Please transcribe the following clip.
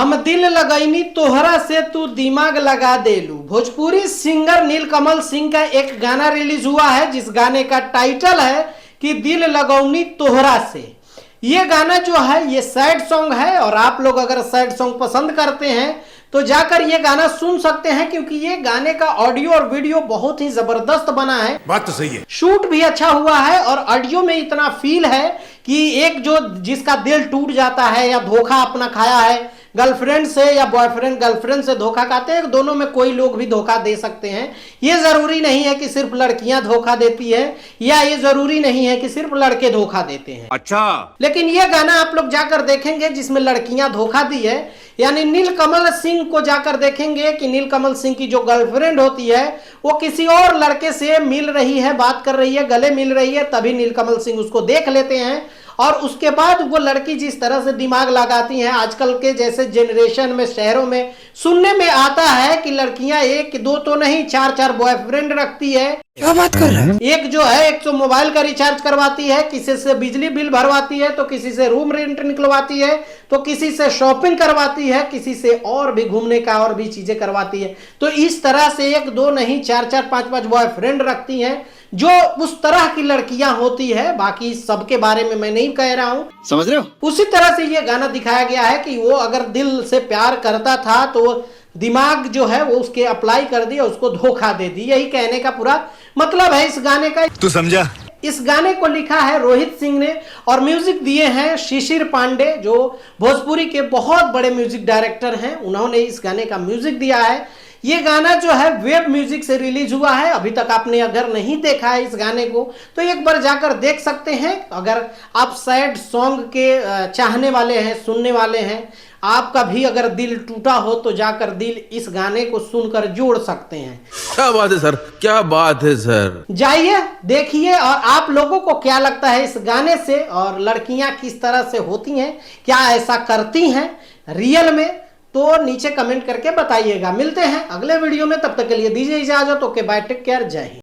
हम दिल लगैनी तोहरा से तू दिमाग लगा देलू। भोजपुरी सिंगर नीलकमल सिंह का एक गाना रिलीज हुआ है जिस गाने का टाइटल है कि दिल लगौनी तोहरा से। ये गाना जो है ये सैड सॉन्ग है और आप लोग अगर सैड सॉन्ग पसंद करते हैं तो जाकर ये गाना सुन सकते हैं, क्योंकि ये गाने का ऑडियो और वीडियो बहुत ही जबरदस्त बना है। बात तो सही है, शूट भी अच्छा हुआ है और ऑडियो में इतना फील है कि एक जो जिसका दिल टूट जाता है या धोखा अपना खाया है गर्लफ्रेंड से या बॉयफ्रेंड गर्लफ्रेंड से धोखा खाते हैं, दोनों में कोई लोग भी धोखा दे सकते हैं। ये जरूरी नहीं है कि सिर्फ लड़कियां धोखा देती है या ये जरूरी नहीं है कि सिर्फ लड़के धोखा देते हैं। अच्छा, लेकिन ये गाना आप लोग जाकर देखेंगे जिसमें लड़कियां धोखा दी है, यानी नीलकमल सिंह को जाकर देखेंगे कि नीलकमल सिंह की जो गर्लफ्रेंड होती है वो किसी और लड़के से मिल रही है, बात कर रही है, गले मिल रही है, तभी नीलकमल सिंह उसको देख लेते हैं और उसके बाद वो लड़की जिस तरह से दिमाग लगाती हैं, आजकल के जैसे जनरेशन में शहरों में सुनने में आता है कि लड़कियां एक दो तो नहीं चार चार बॉयफ्रेंड रखती है। क्या बात कर रहे हैं? एक जो है एक तो मोबाइल का रिचार्ज करवाती है, किसी से बिजली बिल भरवाती है, तो किसी से रूम रेंट निकलवाती है, तो किसी से शॉपिंग करवाती है, किसी से और भी घूमने का और भी चीजें करवाती है। तो इस तरह से एक दो नहीं चार चार पांच पांच बॉयफ्रेंड रखती हैं जो उस तरह की लड़कियां होती है। बाकी सबके बारे में मैं नहीं कह रहा हूं, समझ रहे हो? उसी तरह से ये गाना दिखाया गया है कि वो अगर दिल से प्यार करता था तो दिमाग जो है वो उसके अप्लाई कर दिया, उसको धोखा दे दी। यही कहने का पूरा मतलब है इस गाने का। तू समझा? इस गाने को लिखा है रोहित सिंह ने और म्यूजिक दिए हैं शिशिर पांडे, जो भोजपुरी के बहुत बड़े म्यूजिक डायरेक्टर हैं। उन्होंने इस गाने का म्यूजिक दिया है। ये गाना जो है वेब म्यूजिक से रिलीज हुआ है। अभी तक आपने अगर नहीं देखा है इस गाने को तो एक बार जाकर देख सकते हैं। अगर आप सैड सॉन्ग के चाहने वाले हैं, सुनने वाले हैं, आपका भी अगर दिल टूटा हो तो जाकर दिल इस गाने को सुनकर जोड़ सकते हैं। क्या बात है सर, क्या बात है सर। जाइए देखिए। और आप लोगों को क्या लगता है इस गाने से, और लड़कियां किस तरह से होती हैं, क्या ऐसा करती हैं रियल में, तो नीचे कमेंट करके बताइएगा। मिलते हैं अगले वीडियो में, तब तक के लिए दीजिए इजाजत। ओके बाय, टेक केयर, जय हिंद।